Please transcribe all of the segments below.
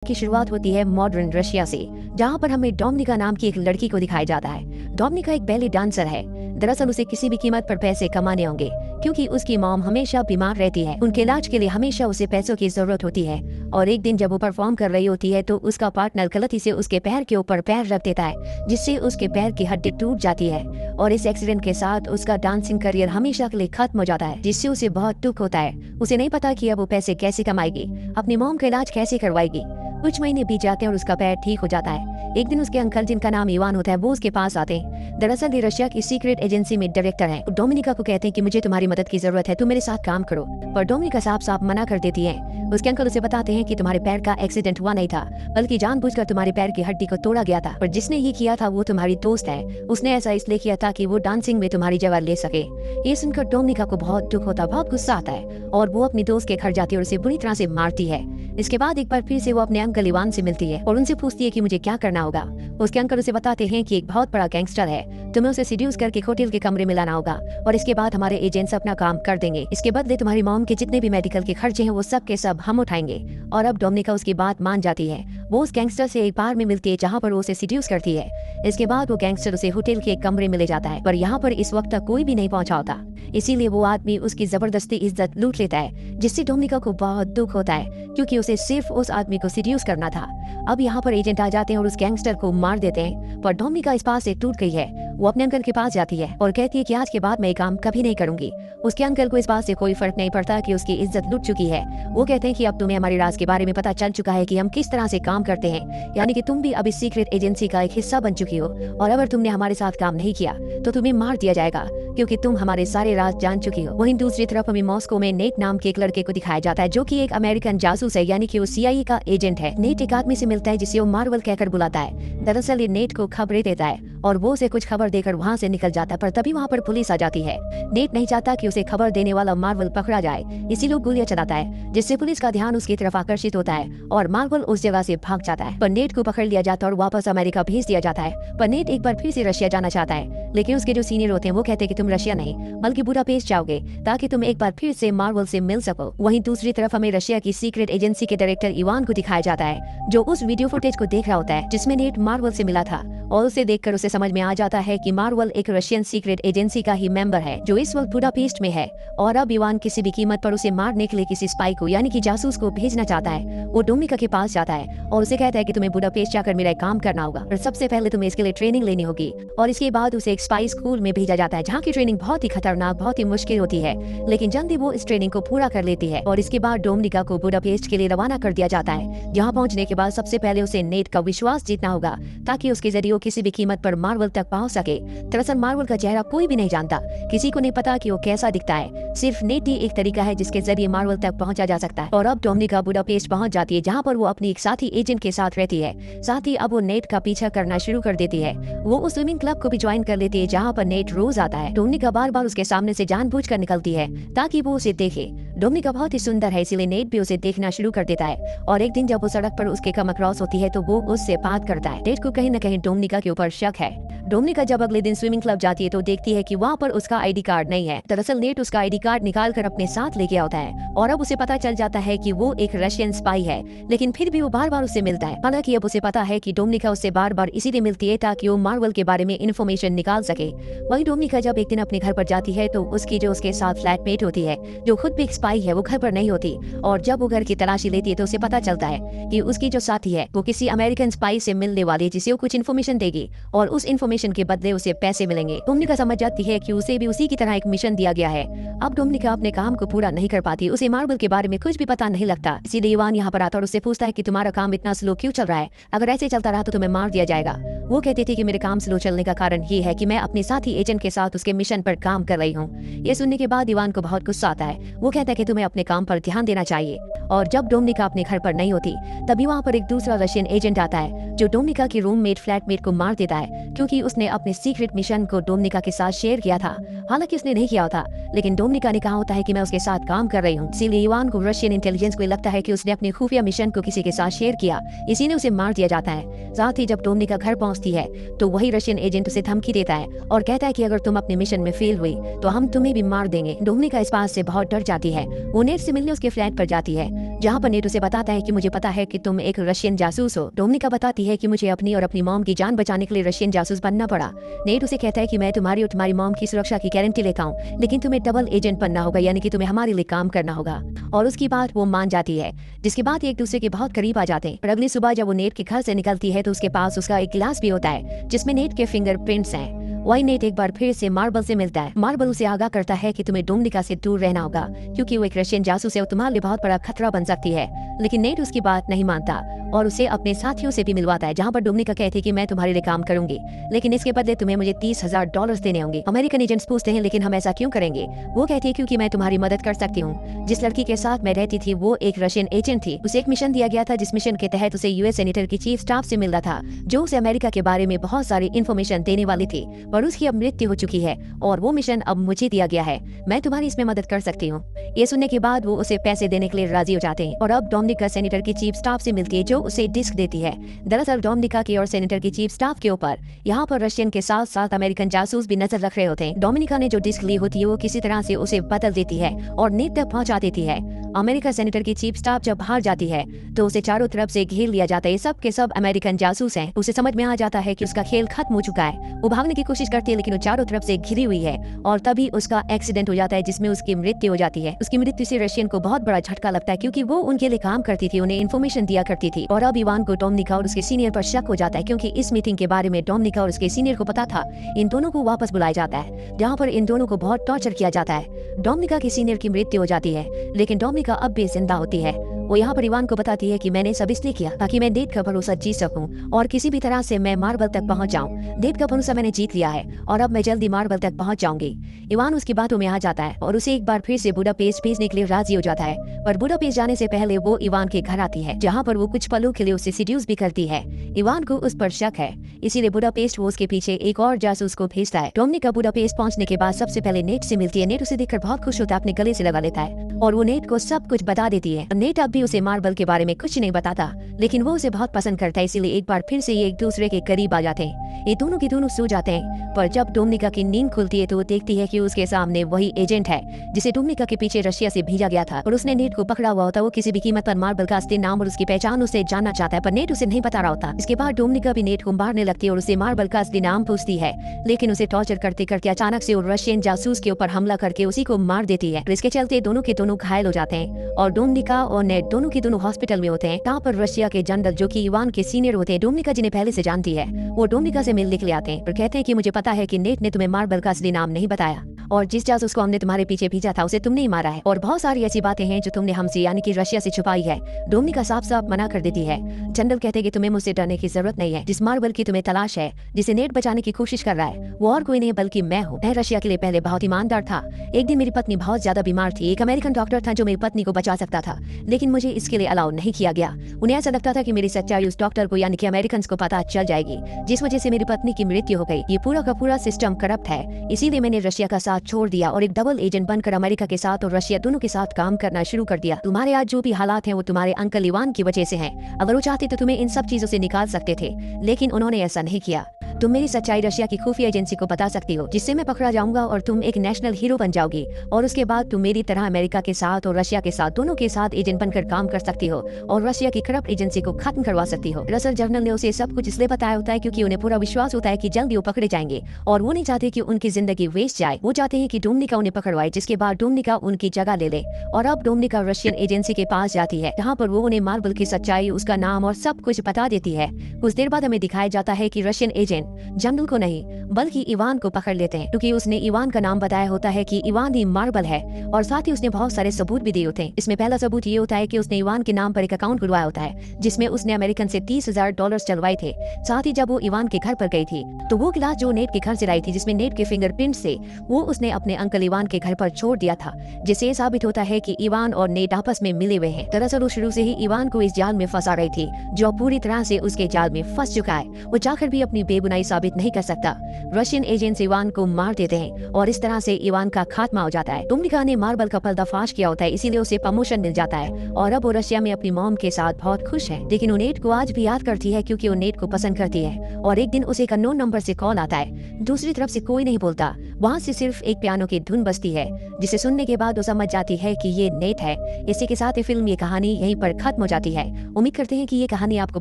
की शुरुआत होती है मॉडर्न रशिया से, जहाँ पर हमें डोमिनिका नाम की एक लड़की को दिखाया जाता है। डोमिनिका एक बैले डांसर है। दरअसल उसे किसी भी कीमत पर पैसे कमाने होंगे, क्योंकि उसकी मॉम हमेशा बीमार रहती है। उनके इलाज के लिए हमेशा उसे पैसों की जरूरत होती है। और एक दिन जब वो परफॉर्म कर रही होती है तो उसका पार्टनर गलती से उसके पैर के ऊपर पैर रख देता है, जिससे उसके पैर की हड्डी टूट जाती है। और इस एक्सीडेंट के साथ उसका डांसिंग करियर हमेशा के लिए खत्म हो जाता है, जिससे उसे बहुत दुख होता है। उसे नहीं पता कि अब वो पैसे कैसे कमाएगी, अपनी मॉम का इलाज कैसे करवाएगी। कुछ महीने बीत जाते हैं और उसका पैर ठीक हो जाता है। एक दिन उसके अंकल, जिनका नाम इवान होता है, वो उसके पास आते हैं। दरअसल ये रशिया की सीक्रेट एजेंसी में डायरेक्टर है। डोमिनिका को कहते हैं कि मुझे तुम्हारी मदद की जरूरत है, तुम मेरे साथ काम करो। पर डोमिनिका साफ साफ मना कर देती है। उसके अंकल उसे बताते हैं कि तुम्हारे पैर का एक्सीडेंट हुआ नहीं था, बल्कि जानबूझकर तुम्हारे पैर की हड्डी को तोड़ा गया था। पर जिसने ये किया था वो तुम्हारी दोस्त है। उसने ऐसा इसलिए किया था कि वो डांसिंग में तुम्हारी जगह ले सके। ये सुनकर डोमिनिका को बहुत दुख होता, बहुत गुस्सा आता है और वो अपनी दोस्त के घर जाती है और उसे बुरी तरह से मारती है। इसके बाद एक बार फिर से वो अपने अंकल इवान से मिलती है और उनसे पूछती है कि मुझे क्या करना होगा। उसके अंकल उसे बताते हैं कि एक बहुत बड़ा गैंगस्टर है, तुम्हें उसे सीड्यूस करके होटल के कमरे में लाना होगा और इसके बाद हमारे एजेंट्स अपना काम कर देंगे। इसके बदले तुम्हारी मॉम के जितने भी मेडिकल के खर्चे हैं वो सब के सब हम उठाएंगे। और अब डोमिनिका उसकी बात मान जाती है। वो उस गैंगस्टर से एक बार में मिलती है जहाँ पर वो उसे सीड्यूस करती है। इसके बाद वो गैंगस्टर उसे होटल के एक कमरे में ले जाता है, पर यहाँ पर इस वक्त तक कोई भी नहीं पहुंचा होता। इसीलिए वो आदमी उसकी जबरदस्ती इज्जत लूट लेता है, जिससे डोमिनिका को बहुत दुख होता है, क्योंकि उसे सिर्फ उस आदमी को सीड्यूस करना था। अब यहाँ पर एजेंट आ जाते हैं और उस गैंगस्टर को मार देते हैं। पर डोमिनिका इस बात से टूट गई है। वो अपने अंकल के पास जाती है और कहती है कि आज के बाद मैं ये काम कभी नहीं करूंगी। उसके अंकल को इस बात से कोई फर्क नहीं पड़ता कि उसकी इज्जत लुट चुकी है। वो कहते हैं कि अब तुम्हें हमारे राज के बारे में पता चल चुका है कि हम किस तरह से काम करते हैं, यानी कि तुम भी अब इस सीक्रेट एजेंसी का एक हिस्सा बन चुकी हो। और अगर तुमने हमारे साथ काम नहीं किया तो तुम्हें मार दिया जाएगा, क्योंकि तुम हमारे सारे राज जान चुकी हो। वहीं दूसरी तरफ हमें मॉस्को में नेट नाम के एक लड़के को दिखाया जाता है, जो कि एक अमेरिकन जासूस है, यानी कि वो CIA का एजेंट है। नेट एक आदमी से मिलता है जिसे वो मार्वल कहकर बुलाता है। दरअसल ये नेट को खबरें देता है और वो उसे कुछ खबर देकर वहाँ से निकल जाता है। पर तभी वहाँ पर पुलिस आ जाती है। नेट नहीं चाहता कि उसे खबर देने वाला मार्वल पकड़ा जाए, इसीलिए गोलियां चलाता है, जिससे पुलिस का ध्यान उसकी तरफ आकर्षित होता है और मार्वल उस जगह से भाग जाता है। पर नेट को पकड़ लिया जाता है और वापस अमेरिका भेज दिया जाता है। पर नेट एक बार फिर से रशिया जाना चाहता है, लेकिन उसके जो सीनियर होते हैं वो कहते हैं कि तुम रशिया नहीं बल्कि बुडापेस्ट जाओगे, ताकि तुम एक बार फिर से मार्वल से मिल सको। वहीं दूसरी तरफ हमें रशिया की सीक्रेट एजेंसी के डायरेक्टर इवान को दिखाया जाता है, जो उस वीडियो फुटेज को देख रहा होता है जिसमें नेट मार्वल से मिला था। और उसे देखकर उसे समझ में आ जाता है कि मार्वल एक रशियन सीक्रेट एजेंसी का ही मेंबर है, जो इस वक्त बुडापेस्ट में है। और अब इवान किसी भी कीमत पर उसे मारने के लिए किसी स्पाई को, यानी कि जासूस को भेजना चाहता है। वो डोमिनिका के पास जाता है और उसे कहता है कि तुम्हें बुडापेस्ट जाकर मेरा काम करना होगा और सबसे पहले तुम्हें इसके लिए ट्रेनिंग लेनी होगी। और इसके बाद उसे एक स्पाई स्कूल में भेजा जाता है, जहाँ की ट्रेनिंग बहुत ही खतरनाक, बहुत ही मुश्किल होती है, लेकिन जल्दी वो इस ट्रेनिंग को पूरा कर लेती है। और इसके बाद डोमिनिका को बुडापेस्ट के लिए रवाना कर दिया जाता है, जहाँ पहुँचने के बाद सबसे पहले उसे नेट का विश्वास जीतना होगा, ताकि उसके जरिए किसी भी कीमत पर मार्वल तक पहुंच सके। दरअसल मार्वल का चेहरा कोई भी नहीं जानता, किसी को नहीं पता कि वो कैसा दिखता है। सिर्फ नेट ही एक तरीका है जिसके जरिए मार्वल तक पहुंचा जा सकता है। और अब डोमिनिका बुडापेस्ट पहुंच जाती है, जहां पर वो अपनी एक साथी एजेंट के साथ रहती है। साथ ही अब वो नेट का पीछा करना शुरू कर देती है। वो उस स्विमिंग क्लब को भी ज्वाइन कर लेती है, जहाँ पर नेट रोज आता है। डोमिनिका बार बार उसके सामने से जानबूझकर निकलती है ताकि वो उसे देखे। डोमिनिका बहुत ही सुंदर है, इसीलिए नेट भी उसे देखना शुरू कर देता है। और एक दिन जब वो सड़क पर उसके कम क्रॉस होती है तो वो उससे बात करता है। नेट को कहीं न कहीं डोमिनिका के ऊपर शक है। डोमिनिका जब अगले दिन स्विमिंग क्लब जाती है तो देखती है कि वहाँ पर उसका ID कार्ड नहीं है। दरअसल नेट उसका ID कार्ड निकाल कर अपने साथ लेके आता है और अब उसे पता चल जाता है कि वो एक रशियन स्पाई है, लेकिन फिर भी वो बार बार उससे मिलता है। हालांकि अब उसे पता है कि डोमिनिका उससे बार बार इसीलिए मिलती है ताकि वो मार्वल के बारे में इन्फॉर्मेशन निकाल सके। वहीं डोमिनिका जब एक दिन अपने घर पर जाती है तो उसकी जो उसके साथ फ्लैटमेट होती है, जो खुद भी एक स्पाई है, वो घर पर नहीं होती। और जब वो घर की तलाशी लेती है तो उसे पता चलता है कि उसकी जो साथी है वो किसी अमेरिकन स्पाई से मिलने वाली है, जिसे वो कुछ इन्फॉर्मेशन देगी और उस इन्फॉर्मेशन के बदले उसे पैसे मिलेंगे। डोमिनिका समझ जाती है कि उसे भी उसी की तरह एक मिशन दिया गया है। अब डोमिनिका अपने काम को पूरा नहीं कर पाती, उसे मार्वल के बारे में कुछ भी पता नहीं लगता। इसीलिए इवान यहाँ पर आता और उससे पूछता है कि तुम्हारा काम इतना स्लो क्यों चल रहा है, अगर ऐसे चलता रहा तो तुम्हें मार दिया जाएगा। वो कहती थी कि मेरे काम स्लो चलने का कारण ये है कि मैं अपने साथी एजेंट के साथ उसके मिशन पर काम कर रही हूँ। ये सुनने के बाद इवान को बहुत गुस्सा आता है। वो कहता है कि तुम्हें अपने काम पर ध्यान देना चाहिए। और जब डोमिनिका अपने घर पर नहीं होती तभी वहाँ पर एक दूसरा रशियन एजेंट आता है, जो डोमिनिका की रूममेट फ्लैटमेट को मार देता है। क्योंकि उसने अपने सीक्रेट मिशन को डोमिनिका के साथ शेयर किया था। हालांकि उसने नहीं किया था, लेकिन डोमिनिका ने कहा होता है कि मैं उसके साथ काम कर रही हूँ। इसीलिए इवान को रशियन इंटेलिजेंस को लगता है कि उसने अपने खुफिया मिशन को किसी के साथ शेयर किया, इसी ने उसे मार दिया जाता है। साथ ही जब डोमिनिका घर पहुंचती है तो वही रशियन एजेंट उसे धमकी देता है और कहता है कि अगर तुम अपने मिशन में फेल हुई तो हम तुम्हें भी मार देंगे। डोमिनिका इस बात से बहुत डर जाती है। वो नेट से मिलने उसके फ्लैट पर जाती है, जहाँ पर नेट उसे बताता है कि मुझे पता है कि तुम एक रशियन जासूस हो। डोमिनिका बताती है कि मुझे अपनी और अपनी मॉम की जान बचाने के लिए रशियन जासूस बनना पड़ा। नेट उसे कहता है कि मैं तुम्हारी और तुम्हारी मॉम की सुरक्षा की गारंटी लेता हूँ, लेकिन तुम्हें डबल एजेंट बनना होगा, यानी कि तुम्हें हमारे लिए काम करना होगा। और उसकी बात वो मान जाती है, जिसके बाद एक दूसरे के बहुत करीब आ जाते हैं। पर अगली सुबह जब वो नेट के घर से निकलती है तो उसके पास उसका एक गिलास भी होता है जिसमें नेट के फिंगरप्रिंट्स हैं। वही नेट एक बार फिर से मार्बल से मिलता है। मार्बल उसे आगाह करता है कि तुम्हें डोमिनिका से दूर रहना होगा, क्योंकि वो एक रशियन जासूस है और तुम्हारे लिए बहुत बड़ा खतरा बन सकती है। लेकिन नेट उसकी बात नहीं मानता और उसे अपने साथियों से भी मिलवाता है, जहाँ पर डोमिनिका कहती है कि मैं तुम्हारे लिए काम करूंगी, लेकिन इसके बदले तुम्हें मुझे $30,000 देने होंगे। अमेरिकन एजेंट्स पूछते हैं लेकिन हम ऐसा क्यों करेंगे? वो कहती है क्योंकि मैं तुम्हारी मदद कर सकती हूँ। जिस लड़की के साथ मैं रहती थी वो एक रशियन एजेंट थी। उसे एक मिशन दिया गया था, जिस मिशन के तहत उसे यूएस सेनेटर की चीफ स्टाफ से मिलना था, जो उसे अमेरिका के बारे में बहुत सारी इन्फॉर्मेशन देने वाली थी, पर उसकी अब मृत्यु हो चुकी है और वो मिशन अब मुझे दिया गया है। मैं तुम्हारी इसमें मदद कर सकती हूँ। ये सुनने के बाद वो उसे पैसे देने के लिए राजी हो जाते हैं और अब डोमिनिका सेनेटर की चीफ स्टाफ से मिलती है, जो उसे डिस्क देती है। दरअसल डोमिनिका की और सेनेटर की चीफ स्टाफ के ऊपर यहाँ पर रशियन के साथ साथ अमेरिकन जासूस भी नजर रख रहे होते हैं। डोमिनिका ने जो डिस्क ली होती है वो किसी तरह से उसे बदल देती है और नेट तक पहुंचा देती है। अमेरिका सेनेटर की चीफ स्टाफ जब बाहर जाती है तो उसे चारों तरफ से घेर लिया जाता है। सब के सब अमेरिकन जासूस हैं। उसे समझ में आ जाता है कि उसका खेल खत्म हो चुका है। वो भागने की कोशिश करती है लेकिन वो चारों तरफ से घिरी हुई है और तभी उसका एक्सीडेंट हो जाता है, जिसमें उसकी मृत्यु हो जाती है। उसकी मृत्यु से रशियन को बहुत बड़ा झटका लगता है, क्योंकि वो उनके लिए काम करती थी, उन्हें इन्फॉर्मेशन दिया करती थी। और अब इवान को डोमिनिका और उसके सीनियर पर शक हो जाता है, क्योंकि इस मीटिंग के बारे में डोमिनिका और उसके सीनियर को पता था। इन दोनों को वापस बुलाया जाता है, जहाँ पर इन दोनों को बहुत टॉर्चर किया जाता है। डोमिनिका के सीनियर की मृत्यु हो जाती है, लेकिन डोमिनिका अब भी जिंदा होती है। वो यहाँ पर इवान को बताती है कि मैंने सब इसलिए किया ताकि मैं डेट का भरोसा जीत सकूं और किसी भी तरह से मैं मार्बल तक पहुंच जाऊं। डेट का भरोसा मैंने जीत लिया है और अब मैं जल्दी मार्बल तक पहुंच जाऊंगी। इवान उसकी बातों में आ जाता है और उसे एक बार फिर से बुडापेस्ट भेजने के लिए राजी हो जाता है। पर बुडापेस्ट जाने से पहले वो इवान के घर आती है, जहाँ पर वो कुछ पलों के लिए उसे सीड्यूस भी करती है। इवान को उस पर शक है, इसीलिए बुडापेस्ट वो उसके पीछे एक और जासूस को भेजता है। डोमिनिका बुडापेस्ट पहुंचने के बाद सबसे पहले नेट से मिलती है। नेट उसे देखकर बहुत खुश होता है, अपने गले से लगा लेता है और वो नेट को सब कुछ बता देती है। नेट अब भी उसे मार्बल के बारे में कुछ नहीं बताता, लेकिन वो उसे बहुत पसंद करता है, इसीलिए एक बार फिर से ये एक दूसरे के करीब आ जाते हैं। ये दोनों के दोनों सो जाते हैं, पर जब डोमिनिका की नींद खुलती है तो वो देखती है कि उसके सामने वही एजेंट है जिसे डोमिनिका के पीछे रशिया से भेजा गया था और उसने नेट को पकड़ा हुआ होता। वो किसी भी कीमत पर मार्बल का असली नाम और उसकी पहचान उसे जानना चाहता है, पर नेट उसे नहीं बता रहा होता। इसके बाद डोमिनिका भी नेट को मारने लगती है और उसे मार्बल का असली नाम पूछती है, लेकिन उसे टॉर्चर करते करते अचानक से वो रशियन जासूस के ऊपर हमला करके उसी को मार देती है। इसके चलते दोनों के दोनों घायल हो जाते हैं और डोमिनिका और नेट दोनों के दोनों हॉस्पिटल में होते हैं। यहाँ पर रशिया के जनरल, जो कि इवान के सीनियर होते हैं, डोमिनिका जिन्हें पहले से जानती है, वो डोमिनिका से मिलने के लिए आते हैं और कहते हैं कि मुझे पता है कि नेट ने तुम्हें मार्बल का असली नाम नहीं बताया और जिस जासूस को हमने तुम्हारे पीछे भेजा था उसे तुमने ही मारा है और बहुत सारी ऐसी बातें हैं जो तुमने हमसे यानी कि रशिया से छुपाई है। डोमिनिका साफ साफ मना कर देती है। जनरल कहते हैं कि तुम्हें मुझसे डरने की जरूरत नहीं है। जिस मार्बल की तुम्हें तलाश है, जिसे नेट बचाने की कोशिश कर रहा है, वो और कोई नहीं बल्कि मैं हूँ। मैं रशिया के लिए पहले बहुत ईमानदार था। एक दिन मेरी पत्नी बहुत ज्यादा बीमार थी। एक अमेरिकन डॉक्टर था जो मेरी पत्नी को बचा सकता था, लेकिन मुझे इसके लिए अलाउ नहीं किया गया। उन्हें ऐसा लगता था कि मेरी सच्चाई उस डॉक्टर को यानी कि अमेरिकन को पता चल जाएगी, जिस वजह से मेरी पत्नी की मृत्यु हो गई। ये पूरा का पूरा सिस्टम करप्ट है, इसीलिए मैंने रशिया का साथ छोड़ दिया और एक डबल एजेंट बनकर अमेरिका के साथ और रशिया दोनों के साथ काम करना शुरू कर दिया। तुम्हारे आज जो भी हालात हैं वो तुम्हारे अंकल इवान की वजह से हैं। अगर वो चाहते तो तुम्हें इन सब चीजों से निकाल सकते थे, लेकिन उन्होंने ऐसा नहीं किया। तुम मेरी सच्चाई रशिया की खुफिया एजेंसी को बता सकती हो, जिससे मैं पकड़ा जाऊंगा और तुम एक नेशनल हीरो बन जाओगी और उसके बाद तुम मेरी तरह अमेरिका के साथ और रशिया के साथ दोनों के साथ एजेंट बनकर काम कर सकती हो और रशिया की करप्ट एजेंसी को खत्म करवा सकती हो। दरअसल जनरल ने उसे सब कुछ इसलिए बताया होता है क्योंकि उन्हें पूरा विश्वास होता है कि जल्दी वो पकड़े जाएंगे और वो नहीं चाहते कि उनकी जिंदगी वेस्ट जाए। वो चाहते हैं कि डोमिनिका उन्हें पकड़वाए, जिसके बाद डोमिनिका उनकी जगह ले ले। और अब डोमिनिका रशियन एजेंसी के पास जाती है, जहाँ पर वो उन्हें मार्बल की सच्चाई, उसका नाम और सब कुछ बता देती है। कुछ देर बाद हमें दिखाया जाता है कि रशियन एजेंट जनरल को नहीं बल्कि इवान को पकड़ लेते हैं, क्योंकि उसने इवान का नाम बताया होता है कि इवान ही मार्बल है और साथ ही उसने बहुत सारे सबूत भी दिए होते हैं। इसमें पहला सबूत ये होता है कि उसने इवान के नाम पर एक अकाउंट खुलवाया होता है, जिसमें उसने अमेरिकन से $30,000 चलवाए थे। साथ ही जब वो इवान के घर पर गई थी तो वो गिलास जो नेट के घर से लाई थी, जिसमें नेट के फिंगरप्रिंट से, वो उसने अपने अंकल इवान के घर पर छोड़ दिया था, जिससे ये साबित होता है कि इवान और नेट आपस में मिले हुए हैं। दरअसल वो शुरू से ही इवान को इस जाल में फंसा रही थी, जो पूरी तरह से उसके जाल में फंस चुका है। वो चाहकर भी अपनी बेबुनाई सच्चाई साबित नहीं कर सकता। रशियन एजेंट्स इवान को मार देते हैं और इस तरह से इवान का खात्मा हो जाता है। डोमिनिका ने मार्बल का पर्दाफाश किया होता है, इसीलिए उसे प्रमोशन मिल जाता है और अब वो रशिया में अपनी मॉम के साथ बहुत खुश है। लेकिन वो नेट को आज भी याद करती है क्योंकि वो नेट को पसंद करती है। और एक दिन उसे एक अननोन नंबर से कॉल आता है। दूसरी तरफ से कोई नहीं बोलता, वहाँ से सिर्फ एक पियानो की धुन बजती है, जिसे सुनने के बाद वो समझ जाती है कि ये नेट है। इसी के साथ ये फिल्म, ये कहानी यहीं पर खत्म हो जाती है। उम्मीद करते हैं कि ये कहानी आपको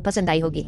पसंद आई होगी।